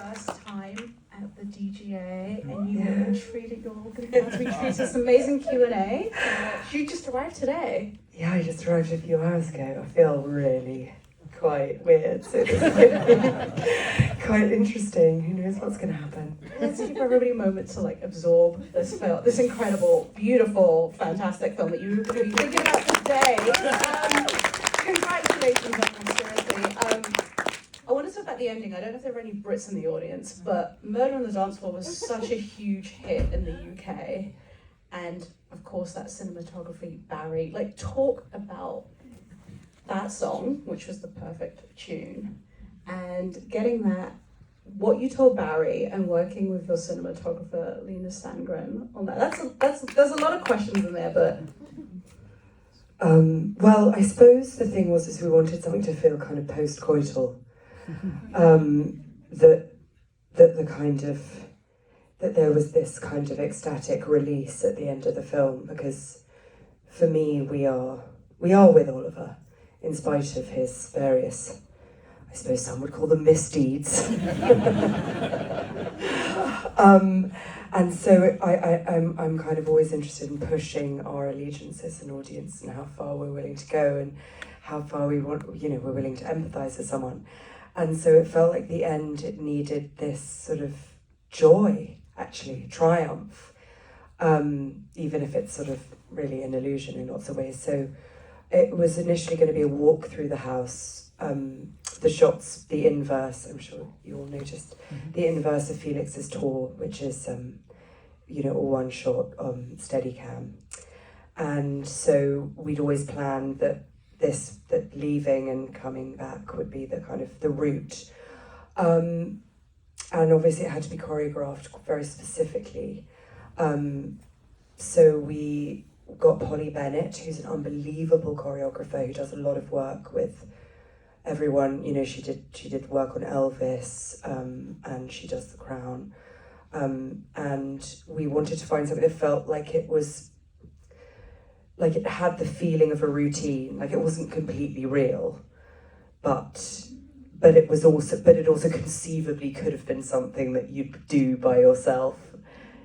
first time at the DGA, and you're going to be treated this amazing Q&A. You just arrived today. Yeah, I just arrived a few hours ago. I feel really quite weird, so this is going to be quite interesting. Who knows what's going to happen? Let's give everybody a moment to absorb this film, this incredible, beautiful, fantastic film that you're going to be thinking about today. Congratulations on this, seriously. I want to talk about the ending. I don't know if there are any Brits in the audience, but Murder on the Dance Floor was such a huge hit in the UK. And of course that cinematography, Barry, talk about that song, which was the perfect tune, and getting that, what you told Barry, and working with your cinematographer, Lena Sandgren, on that. There's a lot of questions in there, but... Well, I suppose the thing was we wanted something to feel kind of post-coital. That there was this kind of ecstatic release at the end of the film, because for me, we are with Oliver, in spite of his various, I suppose some would call them misdeeds. And so I'm kind of always interested in pushing our allegiance as an audience and how far we're willing to go and how far we're willing to empathise with someone. And so it felt like the end, it needed this sort of joy, actually, triumph, even if it's sort of really an illusion in lots of ways. So it was initially going to be a walk through the house. The shots, the inverse, I'm sure you all noticed, the inverse of Felix's tour, which is, all one shot on Steadicam. And so we'd always planned that leaving and coming back would be the kind of the route. And obviously it had to be choreographed very specifically. So we got Polly Bennett, who's an unbelievable choreographer who does a lot of work with everyone. She did work on Elvis, and she does The Crown. And we wanted to find something that felt like it was, like it had the feeling of a routine, like it wasn't completely real, but it also conceivably could have been something that you'd do by yourself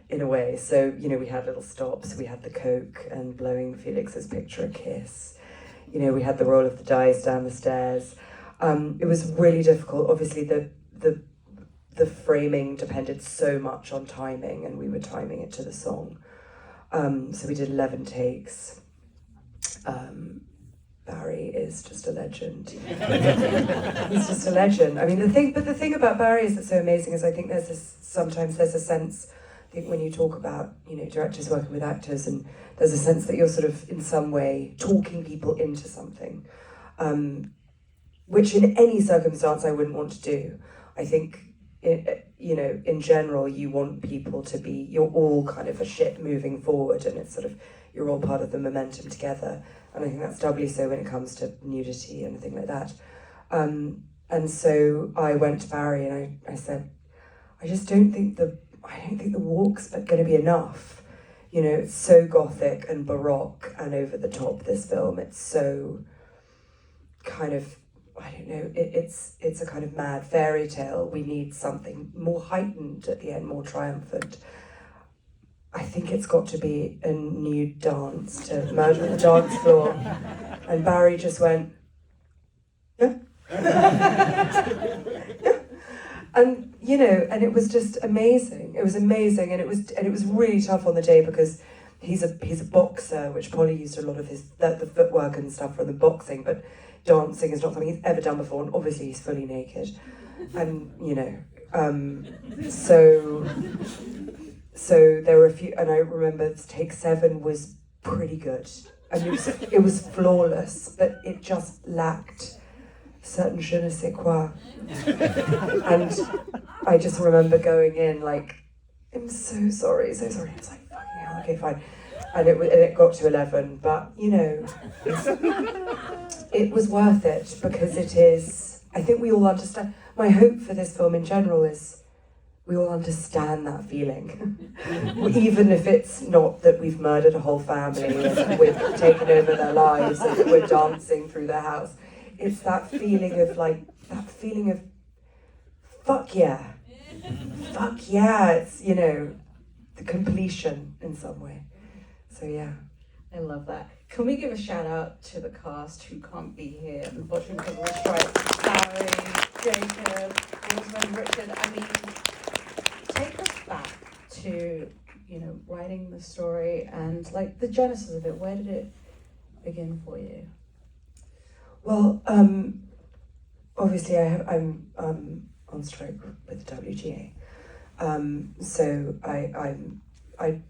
in a way. So, we had little stops, we had the Coke and blowing Felix's picture a kiss. We had the roll of the dice down the stairs. It was really difficult. Obviously the framing depended so much on timing, and we were timing it to the song. So we did 11 takes. Barry is just a legend. He's just a legend. I mean, the thing about Barry is that's so amazing is I think sometimes there's a sense, I think when you talk about, directors working with actors, and there's a sense that you're sort of in some way talking people into something, which in any circumstance I wouldn't want to do. I think, in general, you want people to be, you're all kind of a ship moving forward, and it's sort of, you're all part of the momentum together. And I think that's doubly so when it comes to nudity and things like that. And so I went to Barry and I said, I don't think the walk's going to be enough. It's so gothic and baroque and over the top, this film. It's so kind of, I don't know, it's a kind of mad fairy tale. We need something more heightened at the end, more triumphant. I think it's got to be a nude dance to Murder on the Dance Floor. And Barry just went, yeah. Yeah. And, and it was just amazing. It was amazing, and it was really tough on the day because he's a boxer, which Polly used a lot of the footwork and stuff from the boxing, but dancing is not something he's ever done before, and obviously he's fully naked. And, so there were a few, and I remember take 7 was pretty good. I mean, it was flawless, but it just lacked certain je ne sais quoi. And I just remember going in I'm so sorry. I was like, fucking hell, okay, fine. And it got to 11, but it was worth it because it is, I think we all understand, my hope for this film in general is we all understand that feeling. Even if it's not that we've murdered a whole family and we've taken over their lives and we're dancing through their house. It's that feeling of fuck yeah. fuck yeah, it's, you know, the completion in some way. So yeah. I love that. Can we give a shout out to the cast who can't be here, unfortunately because of the strike? Barry, Jacob, Rosamund, Richard. I mean, take us back to, you know, writing the story and like the genesis of it. Where did it begin for you? Well, obviously I'm on strike with the WGA. So I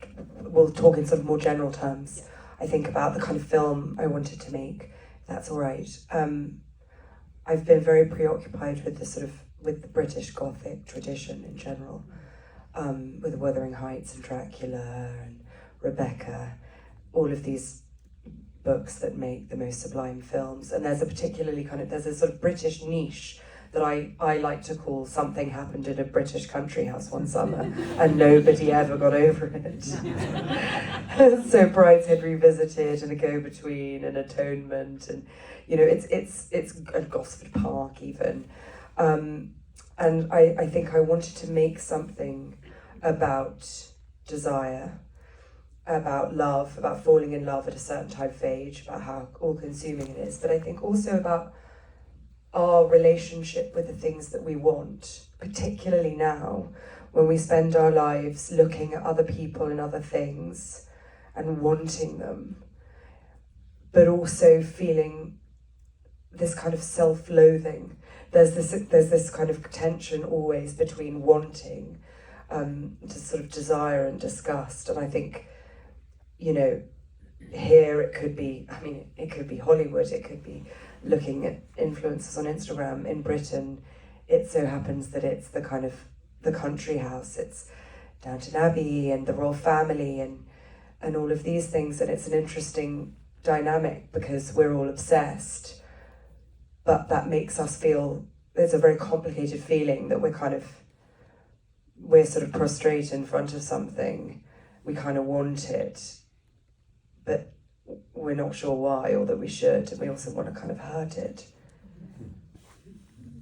will talk in sort of more general terms. I think about the kind of film I wanted to make, if that's all right. I've been very preoccupied with with the British Gothic tradition in general, with Wuthering Heights and Dracula and Rebecca, all of these books that make the most sublime films. And there's a sort of British niche that I like to call Something Happened in a British Country House One Summer and Nobody Ever Got Over It. So Brideshead Revisited and A Go-Between and Atonement, and you know, it's and Gosford Park even. And I think I wanted to make something about desire, about love, about falling in love at a certain type of age, about how all-consuming it is, but I think also about our relationship with the things that we want, particularly now when we spend our lives looking at other people and other things and wanting them, but also feeling this kind of self-loathing. There's this kind of tension always between wanting to sort of desire and disgust. And I think, you know, here it could be Hollywood, it could be looking at influencers on Instagram. In Britain, it so happens that it's the kind of the country house, it's Downton Abbey and the royal family and all of these things, and it's an interesting dynamic because we're all obsessed, but that makes us feel, there's a very complicated feeling that we're sort of prostrate in front of something, we kind of want it, but we're not sure why, or that we should, and we also want to kind of hurt it.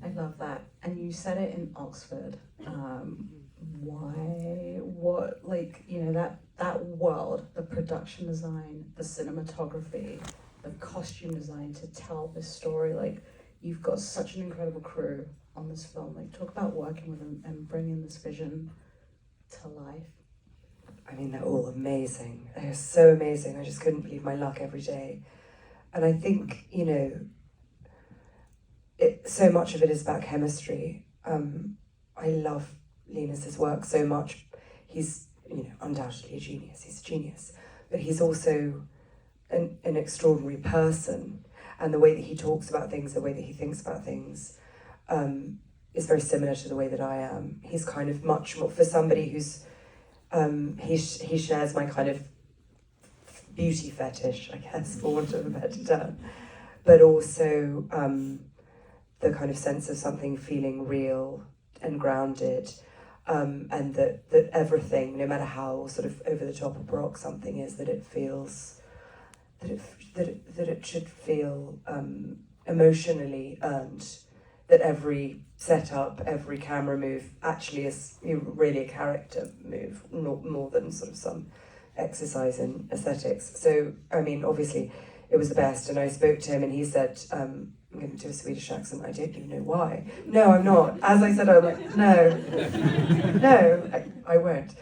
I love that. And you said it in Oxford. Why? What? Like, you know, that world, the production design, the cinematography, the costume design to tell this story. Like, you've got such an incredible crew on this film. Like, talk about working with them and bringing this vision to life. I mean, they're all amazing. They're so amazing. I just couldn't believe my luck every day. And I think, you know, so much of it is about chemistry. I love Linus's work so much. He's, you know, undoubtedly a genius. He's a genius. But he's also an extraordinary person. And the way that he talks about things, the way that he thinks about things, is very similar to the way that I am. He's kind of much more, for somebody who's, he shares my kind of beauty fetish, I guess, for want of a better term, but also the kind of sense of something feeling real and grounded, and that everything, no matter how sort of over the top or baroque something is, that it feels, that it should feel emotionally earned. That every setup, every camera move actually is really a character move, not more than sort of some exercise in aesthetics. So, I mean, obviously it was the best, and I spoke to him and he said, I'm going to do a Swedish accent, I don't even know why. No, I'm not. As I said, I'm like, no, I won't.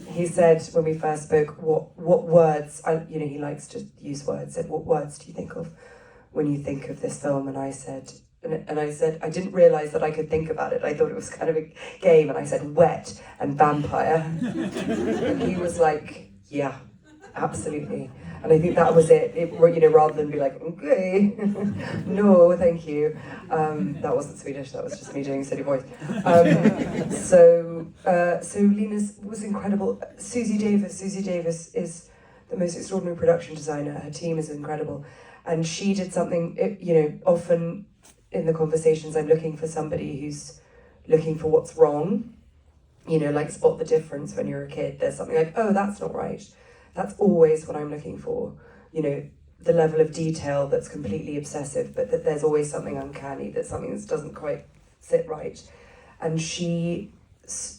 He said when we first spoke, what words, he likes to use words, said, what words do you think of when you think of this film? And I said, I didn't realise that I could think about it. I thought it was kind of a game, and I said wet and vampire. And he was like, yeah, absolutely. And I think that was it. Rather than be like, okay, no, thank you. That wasn't Swedish, that was just me doing a silly voice. So Linus was incredible. Susie Davis is the most extraordinary production designer. Her team is incredible. And she did something, often in the conversations I'm looking for somebody who's looking for what's wrong, like spot the difference when you're a kid. There's something like, oh, that's not right. That's always what I'm looking for. The level of detail that's completely obsessive, but that there's always something uncanny, that something that doesn't quite sit right. And she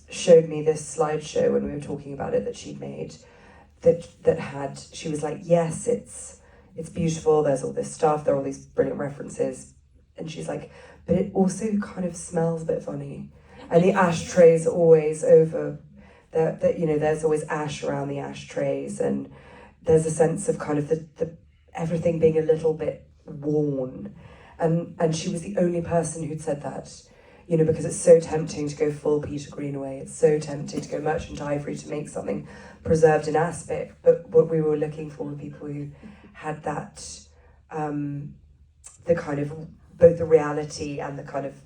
showed me this slideshow when we were talking about it that she'd made, that had, she was like, yes, it's beautiful, there's all this stuff, there are all these brilliant references, and she's like, but it also kind of smells a bit funny, and the ashtrays are always over, that you know, there's always ash around the ashtrays, and there's a sense of kind of the everything being a little bit worn, and she was the only person who'd said that. You know, because it's so tempting to go full Peter Greenaway, it's so tempting to go merchant ivory to make something preserved in aspic, but what we were looking for were people who had that, the kind of, both the reality and the kind of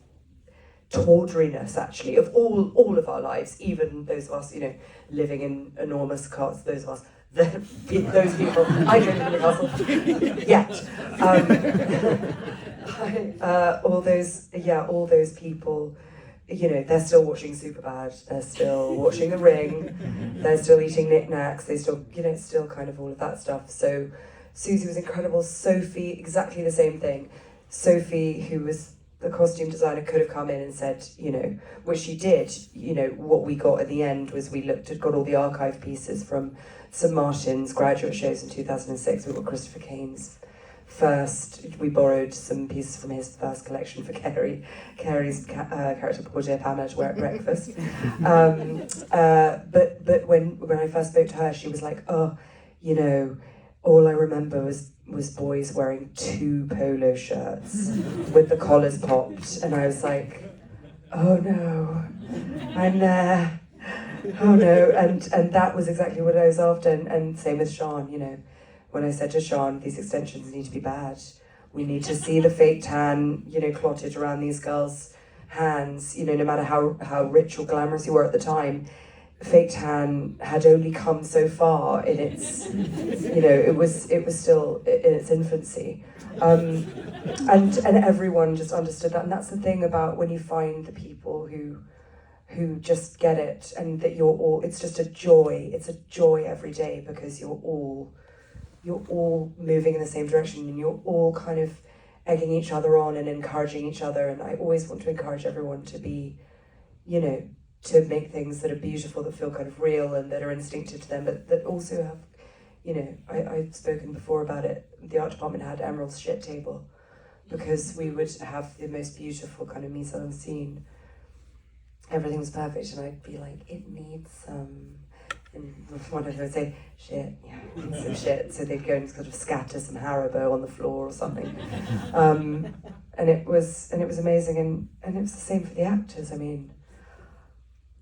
tawdriness, actually, of all of our lives, even those of us, you know, living in enormous cars, those of us, those people, I don't live in a castle yet. All those people, you know, they're still watching Superbad, they're still watching The Ring, they're still eating knickknacks, they still, you know, still kind of all of that stuff. So Susie was incredible. Sophie, exactly the same thing. Sophie, who was the costume designer, could have come in and said, you know, which she did, you know, what we got at the end was we got all the archive pieces from St. Martin's graduate shows in 2006. We got Christopher Kane's first, we borrowed some pieces from his first collection for Carrie's character, poor dear Pamela, to wear at breakfast. But when I first spoke to her, she was like, oh, you know, all I remember was boys wearing 2 polo shirts with the collars popped, and I was like, oh no, I'm there. Oh no, and that was exactly what I was after, and same with Sean, you know. When I said to Sean, these extensions need to be bad. We need to see the fake tan, you know, clotted around these girls' hands, you know, no matter how rich or glamorous you were at the time. Fake tan had only come so far in its, you know, it was still in its infancy. And everyone just understood that. And that's the thing about when you find the people who just get it, and that you're all, it's just a joy. It's a joy every day because you're all moving in the same direction, and you're all kind of egging each other on and encouraging each other. And I always want to encourage everyone to be, you know, to make things that are beautiful, that feel kind of real and that are instinctive to them, but that also have, you know, I've spoken before about it, the art department had Emerald's shit table, because we would have the most beautiful kind of mise en scene. Everything was perfect, and I'd be like, it needs some, and one of them would say, shit, yeah, it needs some shit, so they'd go and sort of scatter some Haribo on the floor or something. And it was amazing, and it was the same for the actors. I mean,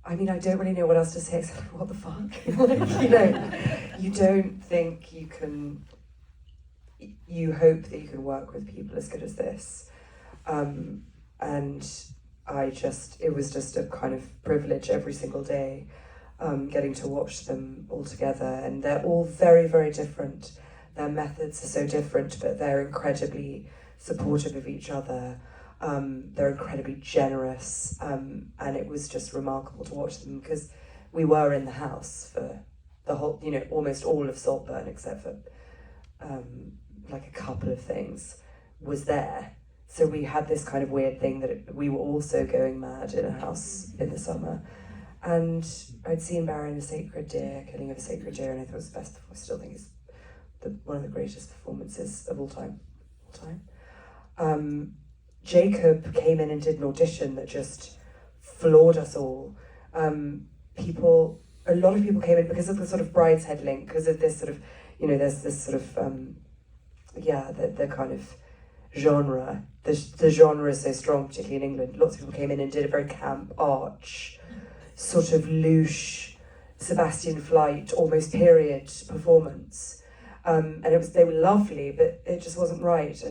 I don't really know what else to say except what the fuck. Like, you know, you don't think you can, you hope that you can work with people as good as this. And it was just a kind of privilege every single day, getting to watch them all together. And they're all very, very different. Their methods are so different, but they're incredibly supportive of each other. They're incredibly generous, and it was just remarkable to watch them, because we were in the house for the whole, you know, almost all of Saltburn, except for like a couple of things was there. So we had this kind of weird thing that we were also going mad in a house in the summer. And I'd seen Baron a Sacred Deer, Killing of a Sacred Deer, and I thought it was the best. I still think it's one of the greatest performances of all time. Jacob came in and did an audition that just floored us all. A lot of people came in because of the sort of brideshead link, because of this sort of, you know, there's this sort of, the kind of genre. The genre is so strong, particularly in England. Lots of people came in and did a very camp, arch, sort of louche, Sebastian Flight, almost period performance. And they were lovely, but it just wasn't right.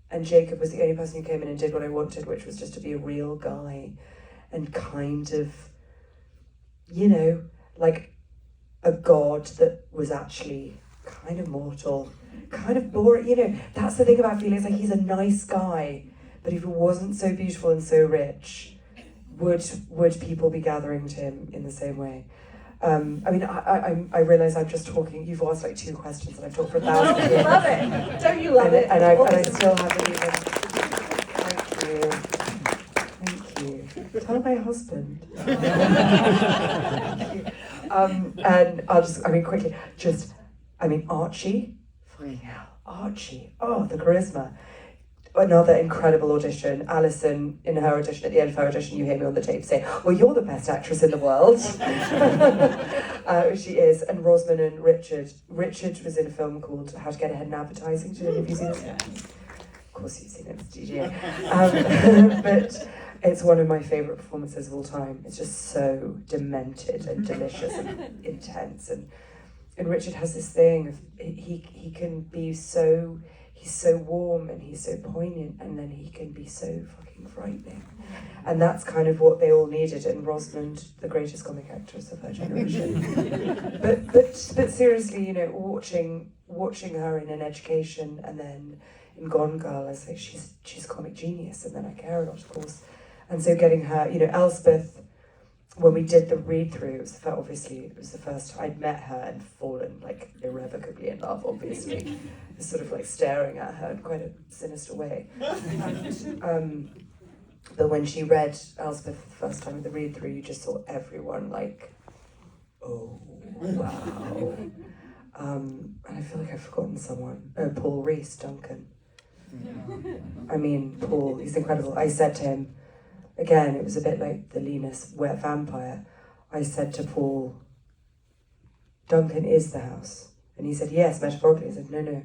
And Jacob was the only person who came in and did what I wanted, which was just to be a real guy and kind of, you know, like a god that was actually kind of mortal, kind of boring. You know, that's the thing about Felix, like he's a nice guy, but if he wasn't so beautiful and so rich, would people be gathering to him in the same way? I realise I'm just talking. You've asked like 2 questions and I've talked for 1,000 years. Love it. Don't you love it? And I still haven't even. Thank you. Tell my husband. And quickly, Archie, fucking hell, Archie, oh, the charisma. Another incredible audition. Alison, in her audition, at the end of her audition, you hear me on the tape say, well, you're the best actress in the world. She is. And Rosamund and Richard. Richard was in a film called How to Get Ahead in Advertising. Did any of you see this? Of course you've seen it, it's DGA. But it's one of my favourite performances of all time. It's just so demented and delicious and intense. And Richard has this thing of, he can be so... He's so warm and he's so poignant, and then he can be so fucking frightening. And that's kind of what they all needed, and Rosamund, the greatest comic actress of her generation. but seriously, watching her in An Education and then in Gone Girl, I say she's a comic genius, and then I care a lot, of course. And so getting her, Elspeth, when we did the read-through, it was the first time I'd met her and fallen like irrevocably in love, obviously. Sort of like staring at her in quite a sinister way. But when she read Elspeth the first time with the read-through, you just saw everyone like, oh, wow. And I feel like I've forgotten someone. Oh, Paul Rees, Duncan. Paul, he's incredible. I said to him, again, it was a bit like the Linus wet vampire. I said to Paul, Duncan is the house. And he said, yes, metaphorically. I said, no,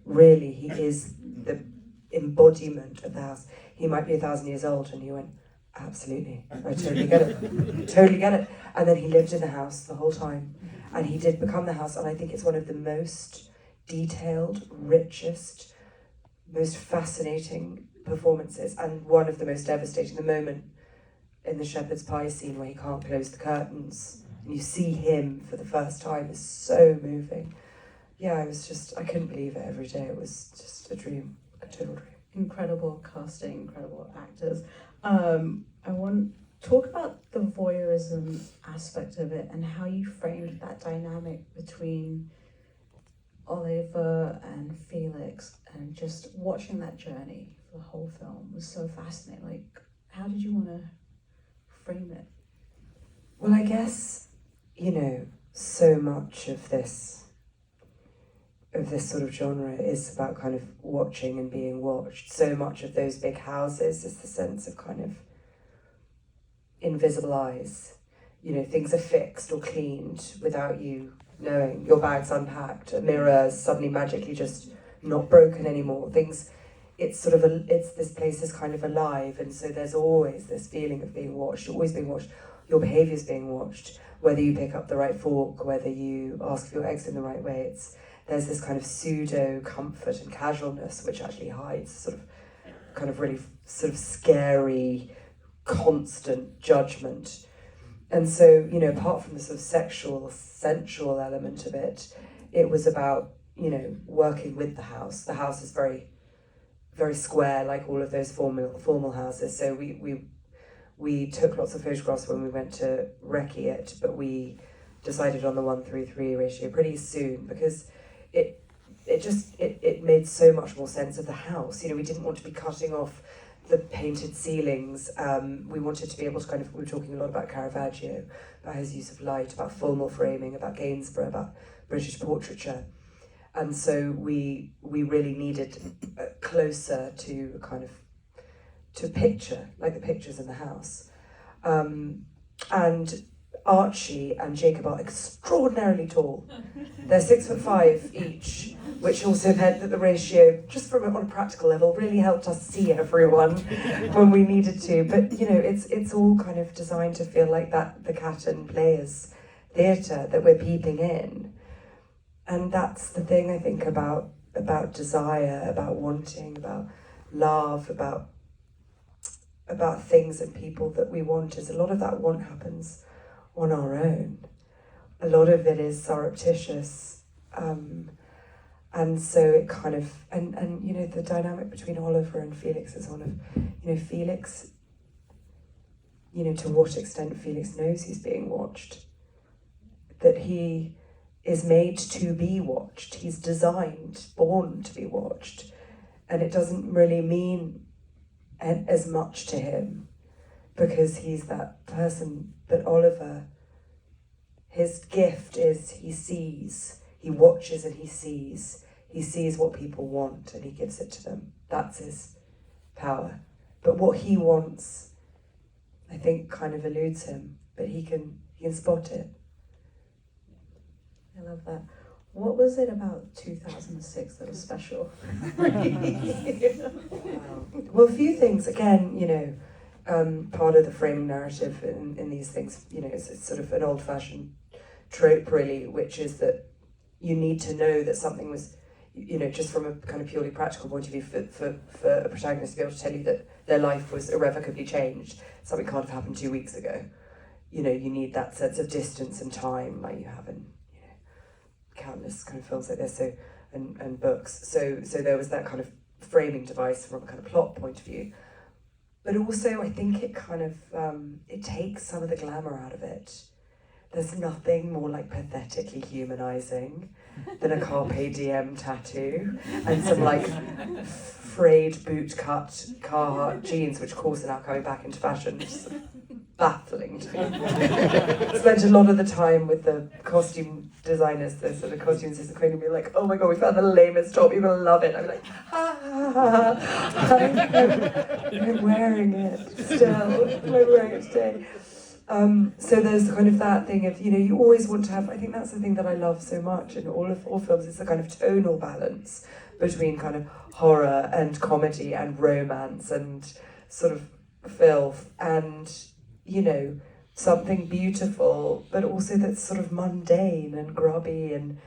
really, he is the embodiment of the house. He might be 1,000 years old. And he went, absolutely, I totally get it, totally get it. And then he lived in the house the whole time. And he did become the house. And I think it's one of the most detailed, richest, most fascinating performances, and one of the most devastating. The moment in the shepherd's pie scene where he can't close the curtains and you see him for the first time is so moving. Yeah, I couldn't believe it every day. It was just a dream, a total dream. Incredible casting, incredible actors. I want to talk about the voyeurism aspect of it and how you framed that dynamic between Oliver and Felix, and just watching that journey for the whole film was so fascinating. Like, how did you want to frame it? Well, I guess, so much of this sort of genre is about kind of watching and being watched. So much of those big houses is the sense of kind of invisible eyes. Things are fixed or cleaned without you knowing. Your bag's unpacked, a mirror is suddenly magically just not broken anymore. This place is kind of alive, and so there's always this feeling of being watched. You're always being watched. Your behaviour's being watched. Whether you pick up the right fork, whether you ask for your eggs in the right way, there's this kind of pseudo comfort and casualness which actually hides kind of really sort of scary, constant judgment. And so, apart from the sort of sexual, sensual element of it, it was about, working with the house. The house is very, very square, like all of those formal houses. So we took lots of photographs when we went to recce it, but we decided on the 1:3 ratio pretty soon because it made so much more sense of the house. We didn't want to be cutting off the painted ceilings. We wanted to be able to we were talking a lot about Caravaggio, about his use of light, about formal framing, about Gainsborough, about British portraiture. And so we really needed closer to to picture, like the pictures in the house. And Archie and Jacob are extraordinarily tall. They're 6'5" each, which also meant that the ratio, just on a practical level, really helped us see everyone when we needed to. But it's all kind of designed to feel like that the Cat and Players theatre that we're peeping in, and that's the thing I think about desire, about wanting, about love, about things and people that we want. Is a lot of that want happens on our own. A lot of it is surreptitious, and so it kind of and the dynamic between Oliver and Felix is one of Felix, to what extent Felix knows he's being watched, that he is made to be watched, he's born to be watched, and it doesn't really mean as much to him because he's that person. But Oliver, his gift is he sees, he watches and he sees what people want and he gives it to them. That's his power. But what he wants, I think, kind of eludes him, but he can spot it. I love that. What was it about 2006 that was special? Well, a few things. Again, part of the framing narrative in these things, it's sort of an old-fashioned trope, really, which is that you need to know that something was, just from a kind of purely practical point of view, for a protagonist to be able to tell you that their life was irrevocably changed. Something can't have happened 2 weeks ago. You need that sense of distance and time, like you have in countless kind of films like this, and books. So there was that kind of framing device from a kind of plot point of view. But also, I think it kind of it takes some of the glamour out of it. There's nothing more like pathetically humanizing than a Carpe Diem tattoo and some like frayed bootcut Carhartt jeans, which of course are now coming back into fashion. Just baffling to me. Spent a lot of the time with the costume designers, the sort of costume designers, and be like, "Oh my god, we found the lamest top. You're gonna love it." I'm like, "Ha ha ha!" I'm wearing it still. I'm wearing it today. So there's kind of that thing of, you always want to have, I think that's the thing that I love so much in all films, is the kind of tonal balance between kind of horror and comedy and romance and sort of filth and, something beautiful, but also that's sort of mundane and grubby and,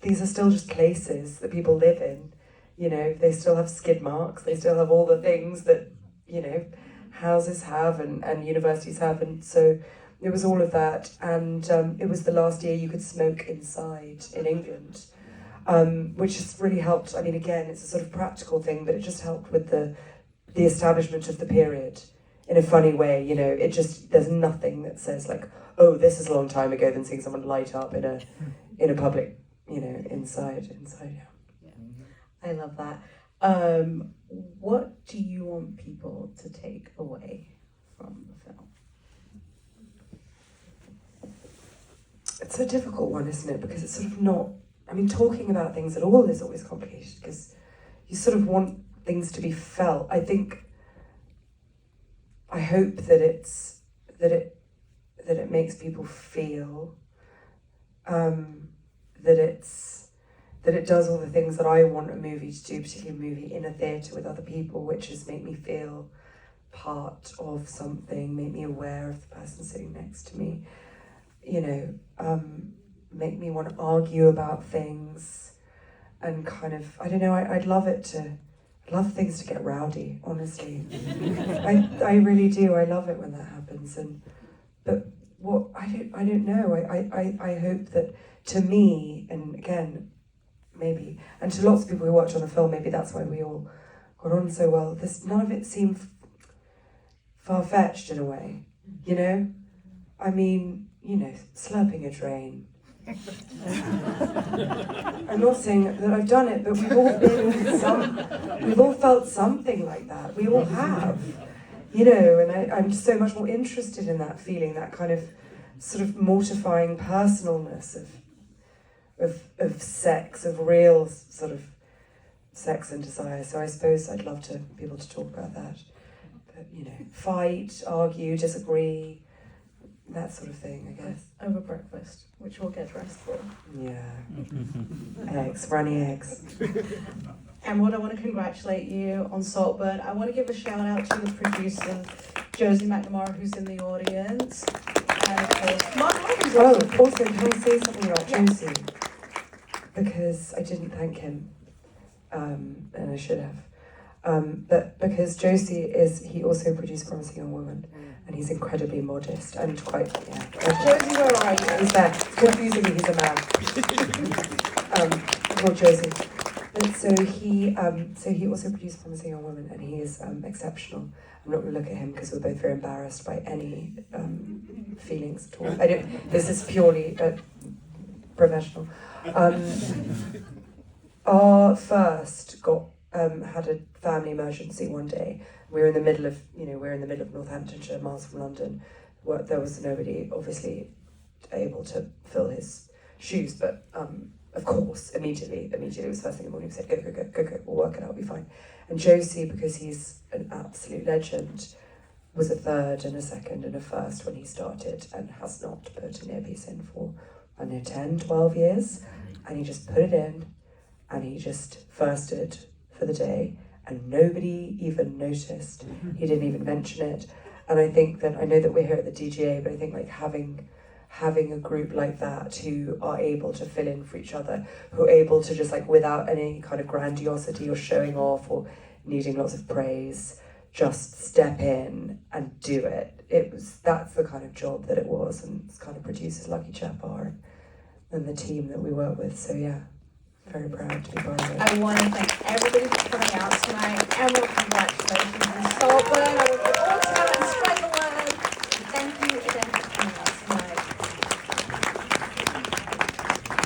these are still just places that people live in. They still have skid marks, they still have all the things that, houses have and universities have, and so it was all of that. And it was the last year you could smoke inside in England, which has really helped. I mean, again, it's a sort of practical thing, but it just helped with the establishment of the period in a funny way. It just, there's nothing that says like, oh, this is a long time ago, than seeing someone light up in a public, inside. Yeah. I love that. What do you want people to take away from the film? It's a difficult one, isn't it? Because it's sort of not, talking about things at all is always complicated, because you sort of want things to be felt. I hope that it makes people feel, that it does all the things that I want a movie to do, particularly a movie in a theatre with other people, which is make me feel part of something, make me aware of the person sitting next to me, make me want to argue about things, and kind of, I don't know, I'd love things to get rowdy, honestly. I really do, I love it when that happens, but what, I don't know, I hope that, to me, and again, maybe, and to lots of people who watch on the film, maybe that's why we all got on so well. None of it seemed far-fetched in a way, slurping a drain. I'm not saying that I've done it, but we've all felt something like that. We all have, and I'm so much more interested in that feeling, that kind of sort of mortifying personalness of sex, of real sort of sex and desire. So I suppose I'd love to be able to talk about that. But, fight, argue, disagree, that sort of thing, I guess. Over breakfast, which we'll get dressed for. Yeah. Eggs, runny eggs. Emerald, I want to congratulate you on Saltburn. I want to give a shout out to the producer, Josie McNamara, who's in the audience. And of course, Mark Harvey's also, can I say something about Josie? Because I didn't thank him, and I should have. But because Josie he also produced Promising Young Woman, and he's incredibly modest and quite, Josie, where are you? He's there. Confusingly, he's a man. Called Josie. But so he also produced Promising Young Woman, and he is exceptional. I'm not going to look at him because we're both very embarrassed by any feelings at all. This is purely professional. Our first got had a family emergency one day. We were in the middle of Northamptonshire, miles from London. There was nobody obviously able to fill his shoes, but of course, immediately it was first thing in the morning. We said, go, we'll work it out, we'll be fine. And Josie, because he's an absolute legend, was a third and a second and a first when he started, and has not put an earpiece in for, 10, 12 years. And he just put it in, and he just firsted for the day, and nobody even noticed. He didn't even mention it. And I think that, I know that we're here at the DGA, but I think like having a group like that who are able to fill in for each other, who are able to just like, without any kind of grandiosity or showing off or needing lots of praise, just step in and do it. That's the kind of job that it was, and it's kind of producers Lucky Chap are, and the team that we work with. So yeah, very proud to be part of it. I want to thank everybody for coming out tonight. Emerald, congratulations. And Saltburn,